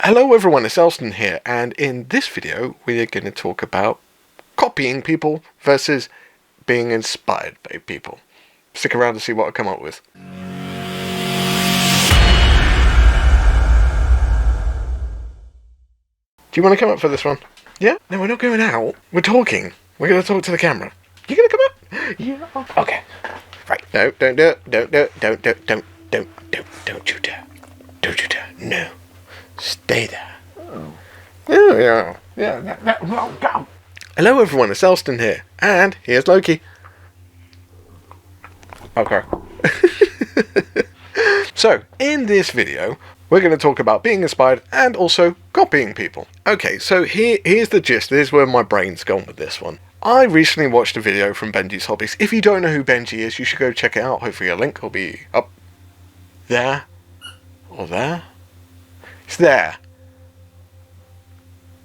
Hello everyone, it's Elston here, and in this video we're going to talk about copying people versus being inspired by people. Stick around to see what I come up with. Do you want to come up for this one? Yeah? No, we're not going out. We're talking. We're going to talk to the camera. You going to come up? Yeah. Okay. Right. No, don't do it. Don't you dare. Don't you dare. No. Stay there. Oh. Yeah. Go. Hello everyone, it's Elston here, and here's Loki. Okay. So, in this video, we're going to talk about being inspired and also copying people. Okay, so here's the gist. Here's where my brain's gone with this one. I recently watched a video from Benji's Hobbies. If you don't know who Benji is, you should go check it out. Hopefully a link will be up there. Or there. It's there.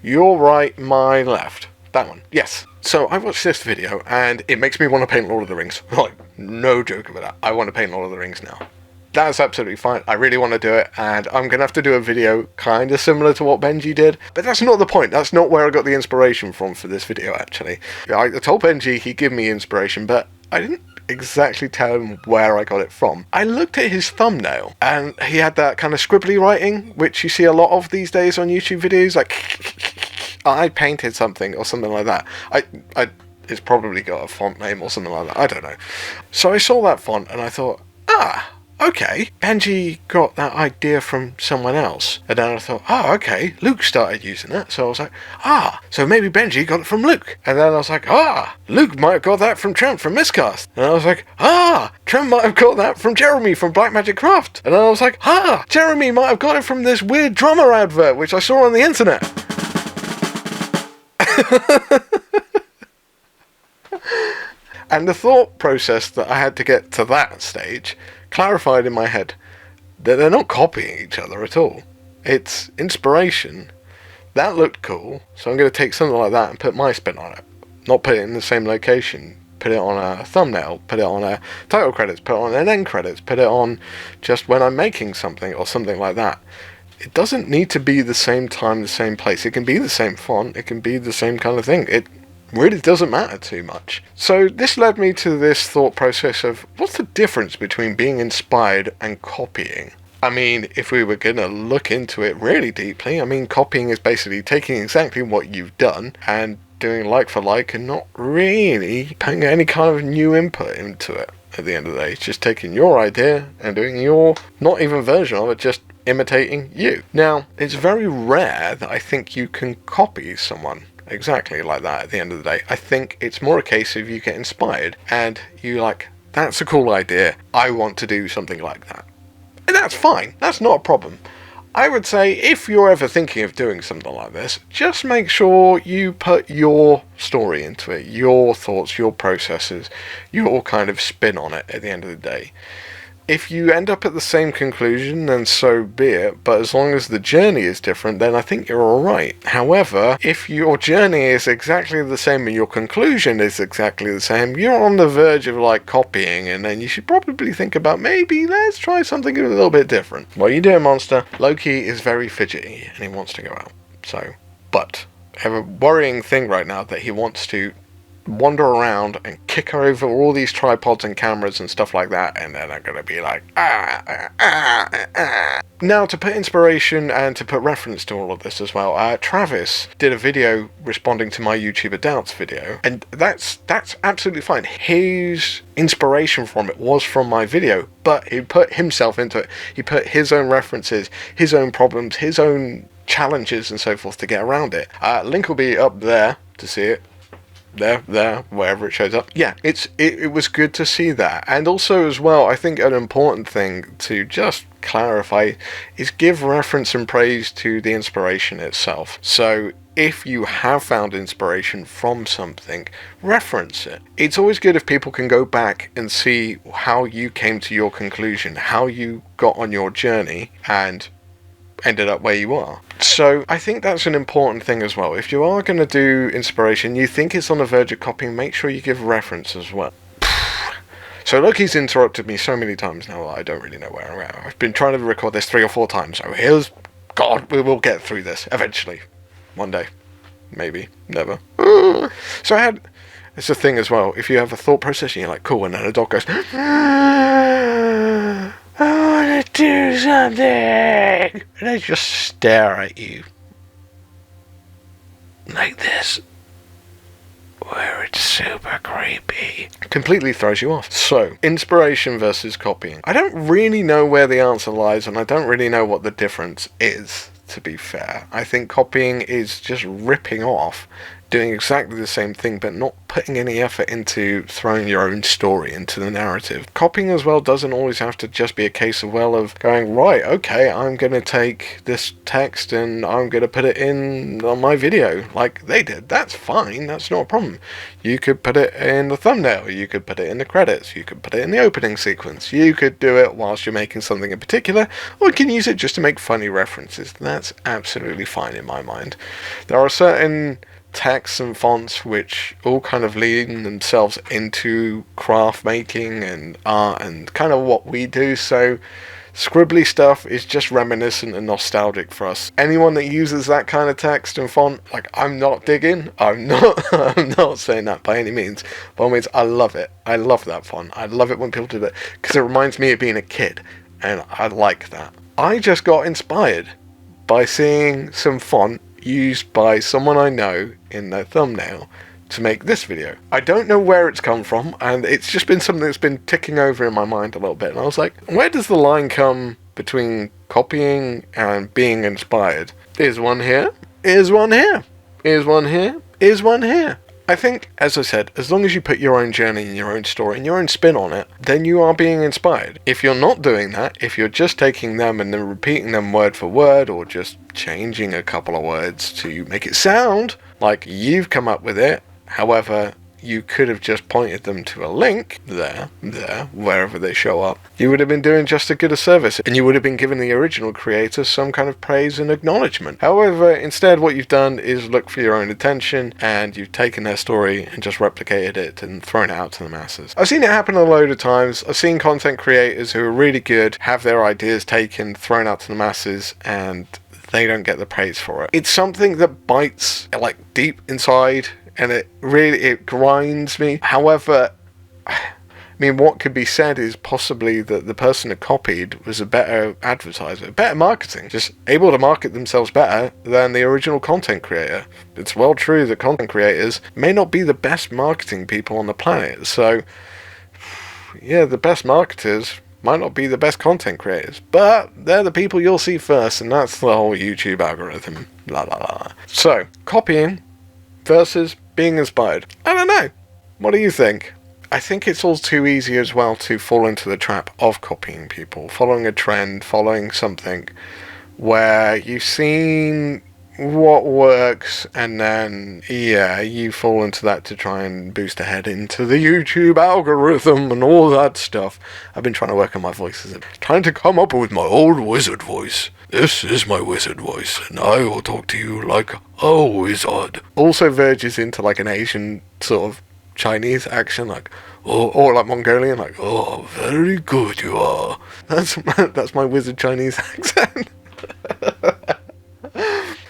Your right, my left. That one. Yes. So I watched this video and it makes me want to paint Lord of the Rings. Like, no joke about that. I want to paint Lord of the Rings now. That's absolutely fine. I really want to do it, and I'm going to have to do a video kind of similar to what Benji did. But that's not the point. That's not where I got the inspiration from for this video, actually. I told Benji he'd give me inspiration, but I didn't exactly tell him where I got it from. I looked at his thumbnail, and he had that kind of scribbly writing, which you see a lot of these days on YouTube videos, like, I painted something, or something like that. It's probably got a font name or something like that. I don't know. So I saw that font, and I thought, okay, Benji got that idea from someone else. And then I thought, okay, Luke started using that. So I was like, so maybe Benji got it from Luke. And then I was like, Luke might have got that from Trent from Miscast. And I was like, Trent might have got that from Jeremy from Black Magic Craft. And then I was like, Jeremy might have got it from this weird drummer advert, which I saw on the internet. And the thought process that I had to get to that stage clarified in my head that they're not copying each other at all. It's inspiration. That looked cool, so I'm going to take something like that and put my spin on it. Not put it in the same location. Put it on a thumbnail, put it on a title credits, put it on an end credits, put it on just when I'm making something or something like that. It doesn't need to be the same time, the same place. It can be the same font, it can be the same kind of thing. It really doesn't matter too much. So this led me to this thought process of what's the difference between being inspired and copying? I mean, if we were going to look into it really deeply, I mean, copying is basically taking exactly what you've done and doing like for like and not really putting any kind of new input into it at the end of the day. It's just taking your idea and doing your, not even version of it, just imitating you. Now, it's very rare that I think you can copy someone exactly like that at the end of the day. I think it's more a case of you get inspired and you like, that's a cool idea, I want to do something like that. And that's fine, that's not a problem. I would say if you're ever thinking of doing something like this, just make sure you put your story into it, your thoughts, your processes, your kind of spin on it at the end of the day. If you end up at the same conclusion, then so be it, but as long as the journey is different, then I think you're alright. However, if your journey is exactly the same and your conclusion is exactly the same, you're on the verge of like copying, and then you should probably think about maybe let's try something a little bit different. What are you doing, monster? Loki is very fidgety and he wants to go out. But I have a worrying thing right now that he wants to wander around and kick over all these tripods and cameras and stuff like that, and then I'm gonna be like, Now, to put inspiration and to put reference to all of this as well, Travis did a video responding to my YouTuber Doubts video, and that's absolutely fine. His inspiration from it was from my video, but he put himself into it. He put his own references, his own problems, his own challenges and so forth to get around it. Link will be up there to see it. There, wherever it shows up. Yeah, it was good to see that. And also as well, I think an important thing to just clarify is give reference and praise to the inspiration itself. So if you have found inspiration from something, reference it. It's always good if people can go back and see how you came to your conclusion, how you got on your journey and ended up where you are. So I think that's an important thing as well. If you are going to do inspiration, you think it's on the verge of copying, make sure you give reference as well. So Loki's interrupted me so many times now that I don't really know where I'm at. I've been trying to record this 3 or 4 times, so here's God, we will get through this eventually. One day. Maybe. Never. So it's a thing as well. If you have a thought process and you're like, cool, and then a dog goes, I want to do something. And they just stare at you. Like this. Where it's super creepy. Completely throws you off. So, inspiration versus copying. I don't really know where the answer lies, and I don't really know what the difference is, to be fair. I think copying is just ripping off, doing exactly the same thing, but not putting any effort into throwing your own story into the narrative. Copying as well doesn't always have to just be a case of, well, of going, right, okay, I'm going to take this text and I'm going to put it in on my video, like they did. That's fine, that's not a problem. You could put it in the thumbnail, you could put it in the credits, you could put it in the opening sequence, you could do it whilst you're making something in particular, or you can use it just to make funny references. That's absolutely fine in my mind. There are certain texts and fonts which all kind of lean themselves into craft making and art and kind of what we do, so scribbly stuff is just reminiscent and nostalgic for us. Anyone that uses that kind of text and font, like, I'm not digging, I'm not saying that by any means. By all means, I love it. I love that font. I love it when people do that because it reminds me of being a kid, and I like that. I just got inspired by seeing some font used by someone I know in their thumbnail to make this video. I don't know where it's come from, and it's just been something that's been ticking over in my mind a little bit, and I was like, where does the line come between copying and being inspired? Is one here? Is one here? Is one here? Is one here? I think, as I said, as long as you put your own journey and your own story and your own spin on it, then you are being inspired. If you're not doing that, if you're just taking them and then repeating them word for word, or just changing a couple of words to make it sound like you've come up with it, however, you could have just pointed them to a link there, wherever they show up, you would have been doing just as good a service, and you would have been giving the original creator some kind of praise and acknowledgement. However, instead what you've done is look for your own attention, and you've taken their story and just replicated it and thrown it out to the masses. I've seen it happen a load of times. I've seen content creators who are really good have their ideas taken, thrown out to the masses, and they don't get the praise for it. It's something that bites, like, deep inside, and it grinds me. However, I mean, what could be said is possibly that the person that copied was a better advertiser, better marketing, just able to market themselves better than the original content creator. It's well true that content creators may not be the best marketing people on the planet, so yeah, the best marketers might not be the best content creators, but they're the people you'll see first, and that's the whole YouTube algorithm. La la la. So, copying versus being inspired. I don't know. What do you think? I think it's all too easy as well to fall into the trap of copying people, following a trend, following something where you've seen what works, and then, yeah, you fall into that to try and boost ahead into the YouTube algorithm and all that stuff. I've been trying to work on my voices, trying to come up with my old wizard voice. This is my wizard voice, and I will talk to you like a wizard. Also verges into like an Asian sort of Chinese accent, like, or like Mongolian, like, oh, very good you are. That's my wizard Chinese accent.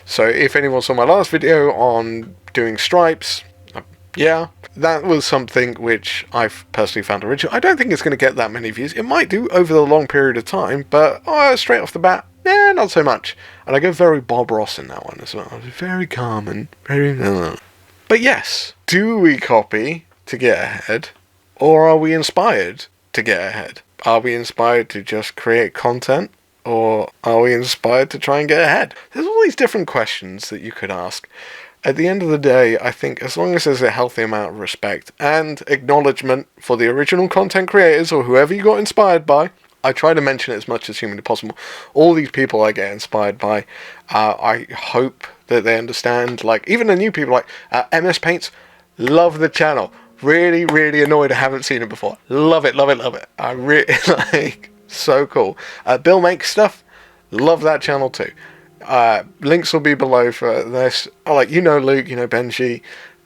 So if anyone saw my last video on doing stripes, yeah, that was something which I've personally found original. I don't think it's going to get that many views. It might do over the long period of time, but straight off the bat, yeah, not so much. And I go very Bob Ross in that one as well. Very calm and very... But yes, do we copy to get ahead, or are we inspired to get ahead? Are we inspired to just create content, or are we inspired to try and get ahead? There's all these different questions that you could ask. At the end of the day, I think as long as there's a healthy amount of respect and acknowledgement for the original content creators or whoever you got inspired by, I try to mention it as much as humanly possible. All these people I get inspired by, I hope that they understand, like, even the new people, like MS Paints, love the channel. Really, really annoyed I haven't seen it before. Love it, love it, love it. I really, like, so cool. Bill Makes Stuff, love that channel too. Links will be below for this. Like, you know Luke, you know Benji.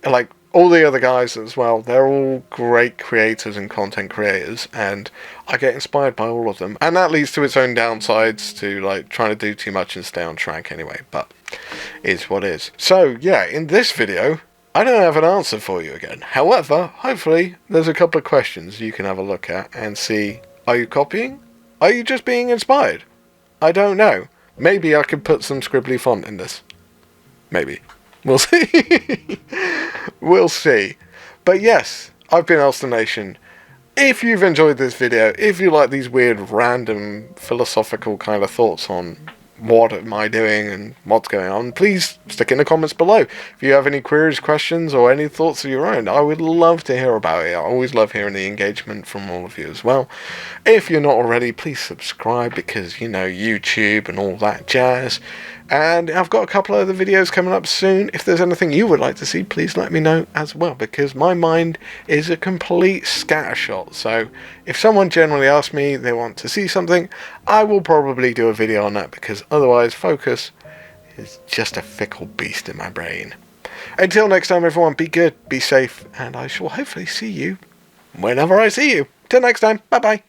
Like, all the other guys as well, they're all great creators and content creators, and I get inspired by all of them. And that leads to its own downsides to like trying to do too much and stay on track anyway, but it's what is. So yeah, in this video, I don't have an answer for you again. However, hopefully there's a couple of questions you can have a look at and see, are you copying? Are you just being inspired? I don't know. Maybe I could put some scribbly font in this. Maybe. We'll see. We'll see. But yes, I've been Elster Nation. If you've enjoyed this video, if you like these weird, random, philosophical kind of thoughts on what am I doing and what's going on, please stick in the comments below. If you have any queries, questions, or any thoughts of your own, I would love to hear about it. I always love hearing the engagement from all of you as well. If you're not already, please subscribe, because, you know, YouTube and all that jazz. And I've got a couple of other videos coming up soon. If there's anything you would like to see, please let me know as well, because my mind is a complete scattershot. So if someone generally asks me they want to see something, I will probably do a video on that, because otherwise focus is just a fickle beast in my brain. Until next time, everyone, be good, be safe, and I shall hopefully see you whenever I see you. Till next time, bye bye.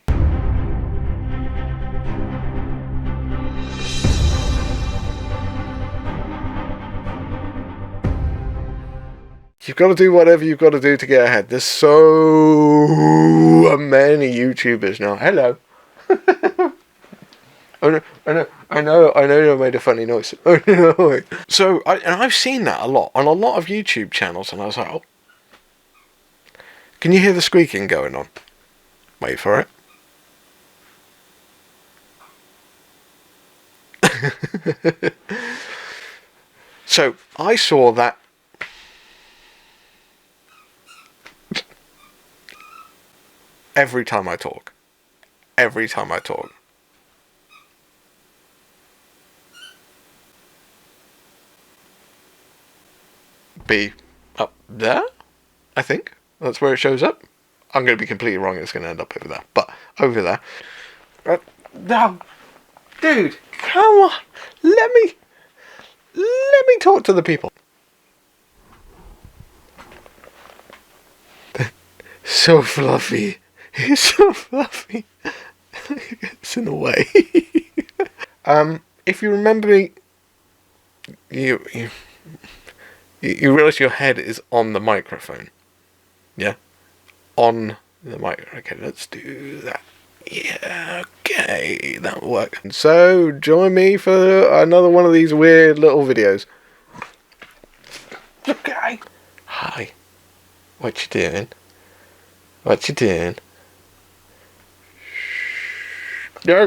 You've got to do whatever you've got to do to get ahead. There's so many YouTubers now. Hello. I know I made a funny noise. Oh, no. So, I've seen that a lot on a lot of YouTube channels, and I was like, oh. Can you hear the squeaking going on? Wait for it. So, I saw that. Every time I talk. Be up there, I think. That's where it shows up. I'm going to be completely wrong. It's going to end up over there. But over there. No. Dude, come on. Let me talk to the people. So fluffy. He's so fluffy. It's in the way. If you remember me, you realise your head is on the microphone. Yeah? On the mic. Okay, let's do that. Yeah, okay, that'll work. So, join me for another one of these weird little videos. Okay. Hi. What you doing? What you doing? No.